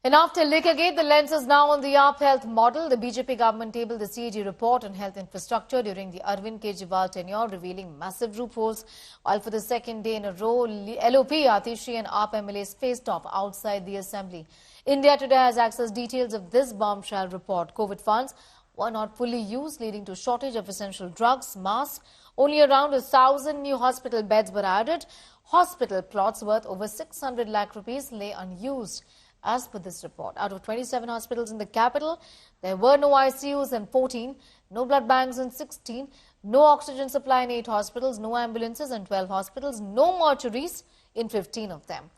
And after Liquorgate, the lens is now on the AAP Health model. The BJP government tabled the CAG report on health infrastructure during the Arvind Kejriwal tenure, revealing massive loopholes. While for the second day in a row, LOP, Atishi and AAP MLAs faced off outside the assembly. India Today has accessed details of this bombshell report. COVID funds were not fully used, leading to shortage of essential drugs, masks. Only around 1,000 new hospital beds were added. Hospital plots worth over 600 lakh rupees lay unused. As per this report, out of 27 hospitals in the capital, there were no ICUs in 14, no blood banks in 16, no oxygen supply in 8 hospitals, no ambulances in 12 hospitals, no mortuaries in 15 of them.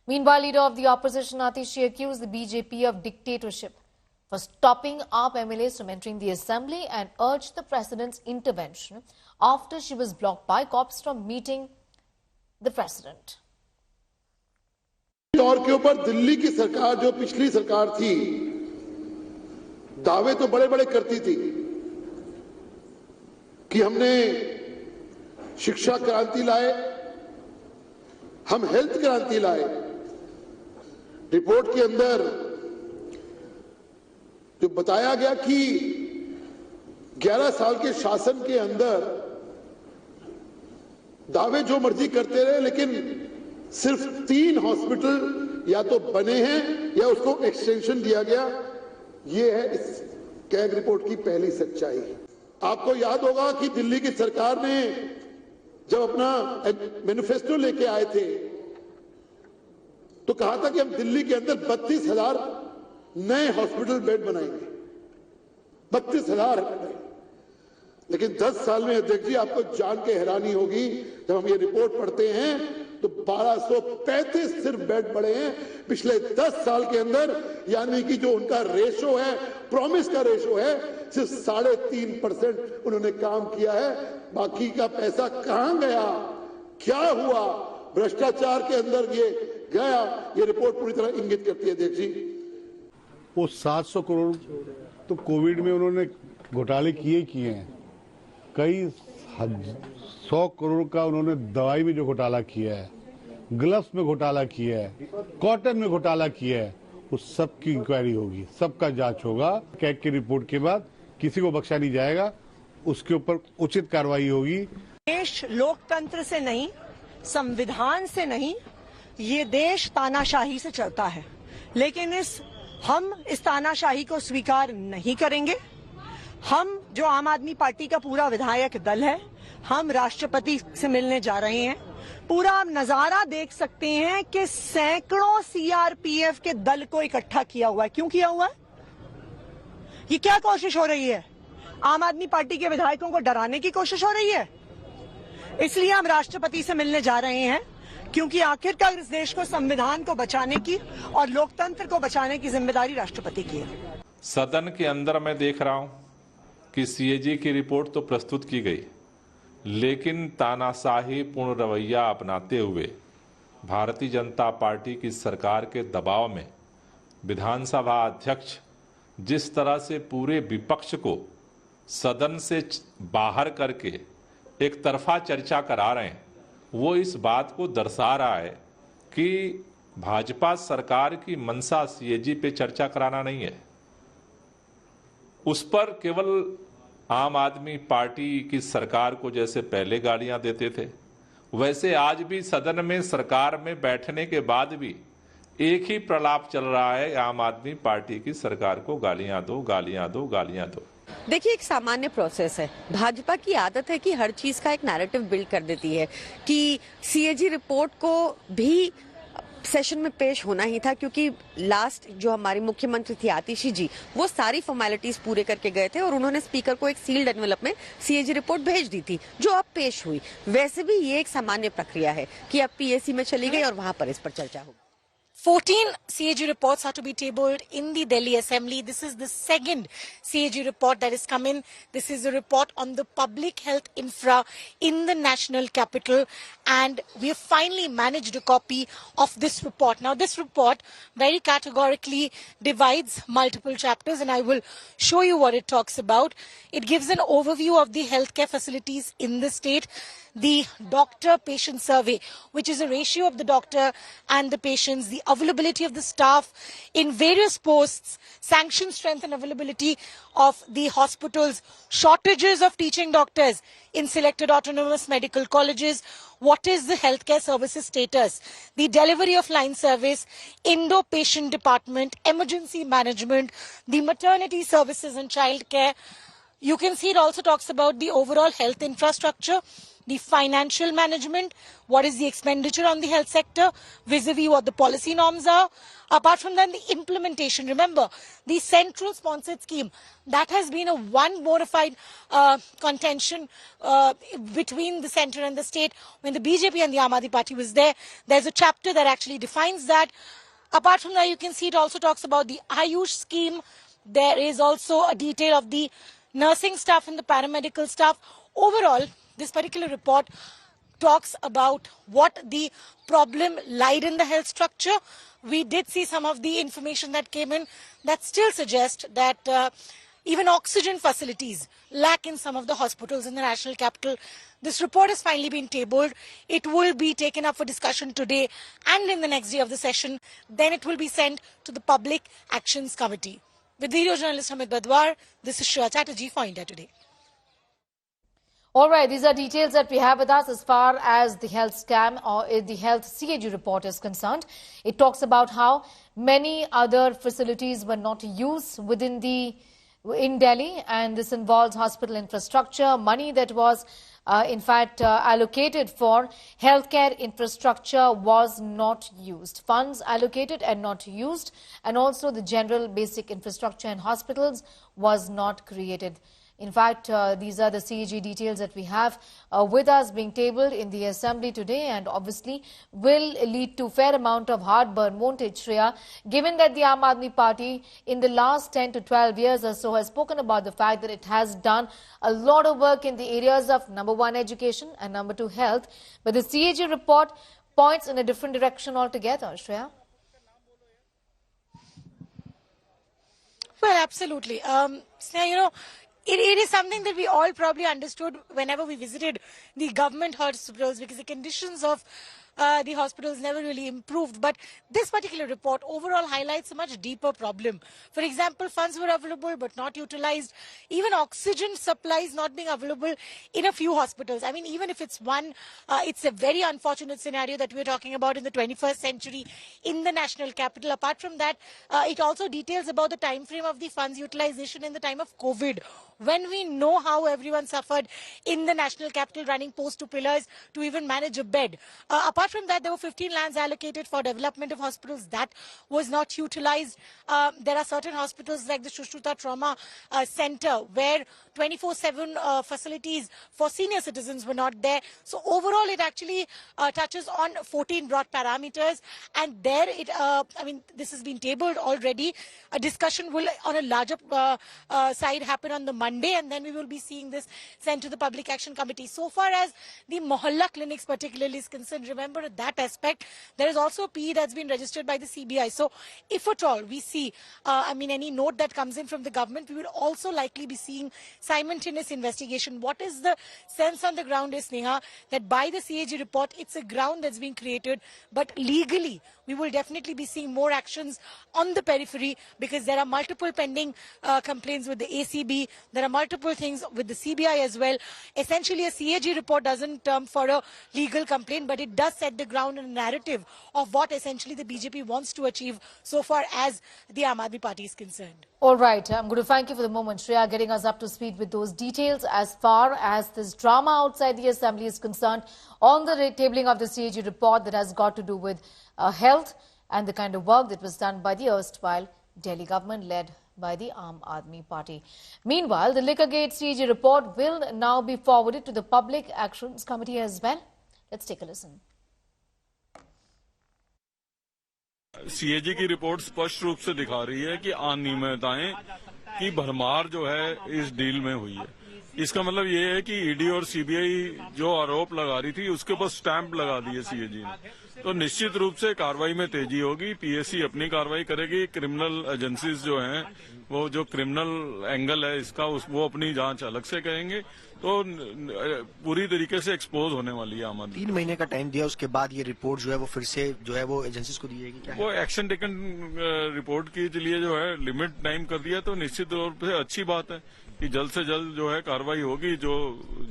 Meanwhile, leader of the opposition Atishi accused the BJP of dictatorship for stopping AAP MLAs from entering the assembly and urged the president's intervention after she was blocked by cops from meeting the president. दौर के ऊपर दिल्ली की सरकार जो पिछली सरकार थी, दावे तो बड़े बड़े करती थी कि हमने शिक्षा क्रांति लाए, हम हेल्थ क्रांति लाए। रिपोर्ट के अंदर जो बताया गया कि 11 साल के शासन के अंदर दावे जो मर्जी करते रहे, लेकिन सिर्फ 3 हॉस्पिटल या तो बने हैं या उसको एक्सटेंशन दिया गया। ये है इस कैग रिपोर्ट की पहली सच्चाई। आपको याद होगा कि दिल्ली की सरकार ने जब अपना मैनिफेस्टो लेके आए थे तो कहा था कि हम दिल्ली के अंदर 32,000 नए हॉस्पिटल बेड बनाएंगे। 32,000। लेकिन 10 साल में अध्यक्ष जी, आपको जान के हैरानी होगी जब हम ये रिपोर्ट पढ़ते हैं तो 1235 सिर्फ बेड बढ़े हैं पिछले 10 साल के अंदर। यानी कि जो उनका रेशो है, प्रॉमिस का रेशो है, सिर्फ 3.5% उन्होंने काम किया है। बाकी का पैसा कहां गया, क्या हुआ, भ्रष्टाचार के अंदर ये गया, ये रिपोर्ट पूरी तरह इंगित करती है अध्यक्ष जी। वो 700 करोड़ तो कोविड में उन्होंने घोटाले किए हैं। कई 100 करोड़ का उन्होंने दवाई में जो घोटाला किया है, ग्लव्स में घोटाला किया है, कॉटन में घोटाला किया है, उस सब की इंक्वायरी होगी, सबका जांच होगा। कैग की रिपोर्ट के बाद किसी को बख्शा नहीं जाएगा, उसके ऊपर उचित कार्रवाई होगी। देश लोकतंत्र से नहीं, संविधान से नहीं, ये देश तानाशाही से चलता है। लेकिन हम इस तानाशाही को स्वीकार नहीं करेंगे। हम जो आम आदमी पार्टी का पूरा विधायक दल है, हम राष्ट्रपति से मिलने जा रहे हैं। पूरा आप नजारा देख सकते हैं कि सैकड़ों सीआरपीएफ के दल को इकट्ठा किया हुआ है। क्यों किया हुआ है? ये क्या कोशिश हो रही है? आम आदमी पार्टी के विधायकों को डराने की कोशिश हो रही है। इसलिए हम राष्ट्रपति से मिलने जा रहे हैं, क्योंकि आखिरकार इस देश को, संविधान को बचाने की और लोकतंत्र को बचाने की जिम्मेदारी राष्ट्रपति की है। सदन के अंदर मैं देख रहा हूं कि सीएजी की रिपोर्ट तो प्रस्तुत की गई, लेकिन तानाशाही पूर्ण रवैया अपनाते हुए भारतीय जनता पार्टी की सरकार के दबाव में विधानसभा अध्यक्ष जिस तरह से पूरे विपक्ष को सदन से बाहर करके एक तरफा चर्चा करा रहे हैं, वो इस बात को दर्शा रहा है कि भाजपा सरकार की मंशा सीएजी पे चर्चा कराना नहीं है। उस पर केवल आम आदमी पार्टी की सरकार को जैसे पहले गालियां देते थे, वैसे आज भी सदन में सरकार में बैठने के बाद भी एक ही प्रलाप चल रहा है, आम आदमी पार्टी की सरकार को गालियां दो, गालियां दो, गालियां दो। देखिए, एक सामान्य प्रोसेस है। भाजपा की आदत है कि हर चीज का एक नैरेटिव बिल्ड कर देती है कि सीएजी रिपोर्ट को भी सेशन में पेश होना ही था, क्योंकि लास्ट जो हमारी मुख्यमंत्री थी आतिशी जी, वो सारी फॉर्मेलिटीज पूरे करके गए थे और उन्होंने स्पीकर को एक सील्ड एनवेलप में सीएजी रिपोर्ट भेज दी थी, जो अब पेश हुई। वैसे भी ये एक सामान्य प्रक्रिया है कि अब पीएसी में चली गई और वहां पर इस पर चर्चा होगी। 14 CAG reports are to be tabled in the Delhi Assembly. This is the second CAG report that has come in. This is a report on the public health infra in the national capital, and we have finally managed a copy of this report. Now, this report very categorically divides multiple chapters, and I will show you what it talks about. It gives an overview of the healthcare facilities in the state, the doctor-patient survey, which is a ratio of the doctor and the patients, the availability of the staff in various posts, sanction strength and availability of the hospitals, shortages of teaching doctors in selected autonomous medical colleges, what is the healthcare services status, the delivery of line service, indo-patient department, emergency management, the maternity services and childcare. You can see it also talks about the overall health infrastructure, the financial management, what is the expenditure on the health sector, vis-a-vis what the policy norms are. Apart from that, the implementation. Remember, the central sponsored scheme, that has been a one bona fide contention between the centre and the state. When the BJP and the Aam Aadmi Party was there, there's a chapter that actually defines that. Apart from that, you can see it also talks about the Ayush scheme. There is also a detail of the nursing staff and the paramedical staff. Overall, this particular report talks about what the problem lied in the health structure. We did see some of the information that came in that still suggests that even oxygen facilities lack in some of the hospitals in the national capital. This report has finally been tabled. It will be taken up for discussion today and in the next day of the session. Then it will be sent to the Public Actions Committee. With video journalist Hamid Badwar, this is Shreya Chatterjee for India Today. All right, these are details that we have with us as far as the health scam or the health CAG report is concerned. It talks about how many other facilities were not used in Delhi, and this involves hospital infrastructure, money that was in fact allocated for healthcare infrastructure was not used. Funds allocated and not used, and also the general basic infrastructure in hospitals was not created. In fact, these are the CAG details that we have with us being tabled in the Assembly today, and obviously will lead to fair amount of heartburn, won't it, Shreya? Given that the Aam Aadmi Party in the last 10 to 12 years or so has spoken about the fact that it has done a lot of work in the areas of number one, education, and number two, health. But the CAG report points in a different direction altogether, Shreya. Well, absolutely. Sneha, it is something that we all probably understood whenever we visited the government hospitals, because the conditions of the hospitals never really improved. But this particular report overall highlights a much deeper problem. For example, funds were available but not utilized. Even oxygen supplies not being available in a few hospitals. I mean, even if it's one, it's a very unfortunate scenario that we're talking about in the 21st century in the national capital. Apart from that, it also details about the time frame of the funds utilization in the time of COVID, when we know how everyone suffered in the national capital running post to pillars to even manage a bed. Apart from that, there were 15 lands allocated for development of hospitals that was not utilized. There are certain hospitals like the Shushruta Trauma Center where 24/7 facilities for senior citizens were not there. So overall, it actually touches on 14 broad parameters, and there this has been tabled already. A discussion will on a larger side happen on the Monday, and then we will be seeing this sent to the Public Action Committee. So far as the Mohalla clinics particularly is concerned, remember at that aspect, there is also a PE that's been registered by the CBI. So if at all we see, any note that comes in from the government, we will also likely be seeing simultaneous investigation. What is the sense on the ground is, Sneha, that by the CAG report, it's a ground that's being created, but legally, we will definitely be seeing more actions on the periphery, because there are multiple pending complaints with the ACB. There are multiple things with the CBI as well. Essentially, a CAG report doesn't term for a legal complaint, but it does set the ground and narrative of what essentially the BJP wants to achieve so far as the Aam Aadmi Party is concerned. All right. I'm going to thank you for the moment, Shreya, getting us up to speed with those details as far as this drama outside the Assembly is concerned on the tabling of the CAG report that has got to do with health and the kind of work that was done by the erstwhile Delhi government led by the Aam Aadmi Party. Meanwhile, the Liquorgate CAG report will now be forwarded to the Public Actions Committee as well. Let's take a listen. CAG की report स्पष्ट रूप से दिखा रही है कि अनियमितताएं की भरमार जो है इस डील में हुई है। इसका मतलब ये है कि ईडी और सीबीआई जो आरोप लगा रही थी उसके ऊपर स्टैंप लगा दिए CAG ने। तो निश्चित रूप से कार्रवाई में तेजी होगी। पीएससी अपनी कार्रवाई करेगी, क्रिमिनल एजेंसीज जो हैं वो जो क्रिमिनल एंगल है इसका वो अपनी जांच अलग से करेंगे। तो पूरी तरीके से एक्सपोज होने वाली है आम आदमी। 3 महीने का टाइम दिया, उसके बाद ये रिपोर्ट जो है वो फिर से जो है वो एजेंसीज को दी जाएगी क्या? वो एक्शन टेकन रिपोर्ट के लिए जो है लिमिट टाइम कर दिया, तो निश्चित तौर से अच्छी बात है कि जल्द से जल्द जो है कार्रवाई होगी। जो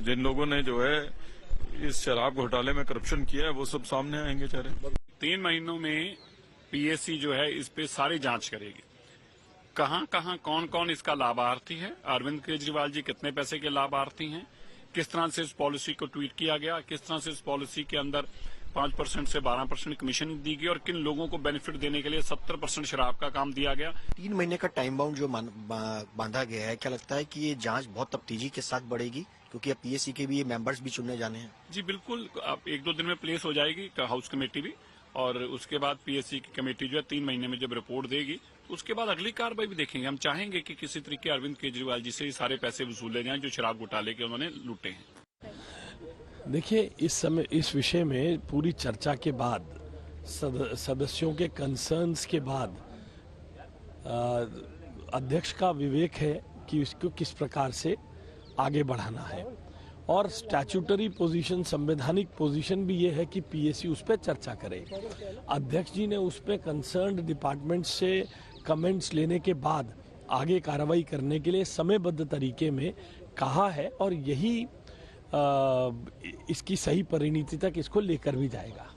जिन लोगों ने जो है इस शराब घोटाले में करप्शन किया है वो सब सामने आएंगे चेहरे। 3 महीनों में पीएससी जो है इस पे सारी जांच करेगी, कहां कहां कौन कौन इसका लाभार्थी है, अरविंद केजरीवाल जी कितने पैसे के लाभार्थी हैं, किस तरह से इस पॉलिसी को ट्वीट किया गया, किस तरह से इस पॉलिसी के अंदर 5% से 12% कमीशन दी गई और किन लोगों को बेनिफिट देने के लिए 70% शराब का काम दिया गया। 3 महीने का टाइम बाउंड जो बांधा गया है, क्या लगता है कि ये जांच बहुत तफ्तीशी के साथ बढ़ेगी, क्योंकि अब पीएससी के भी ये मेंबर्स भी चुनने जाने हैं? जी बिल्कुल, अब 1-2 दिन में प्लेस हो जाएगी हाउस कमेटी भी, और उसके बाद पीएससी की कमेटी जो है 3 महीने में जब रिपोर्ट देगी उसके बाद अगली कार्रवाई भी देखेंगे। हम चाहेंगे कि किसी तरीके अरविंद केजरीवाल जी से सारे पैसे वसूले जाएं जो शराब घोटाले के उन्होंने लूटे हैं। देखिए, इस समय इस विषय में पूरी चर्चा के बाद, सदस्यों के कंसर्न्स के बाद अध्यक्ष का विवेक है कि इसको किस प्रकार से आगे बढ़ाना है, और स्टैट्यूटरी पोजीशन, संवैधानिक पोजीशन भी ये है कि पीएससी उस पर चर्चा करे। अध्यक्ष जी ने उस पर कंसर्न्ड डिपार्टमेंट से कमेंट्स लेने के बाद आगे कार्रवाई करने के लिए समयबद्ध तरीके में कहा है, और यही इसकी सही परिणति तक इसको लेकर भी जाएगा।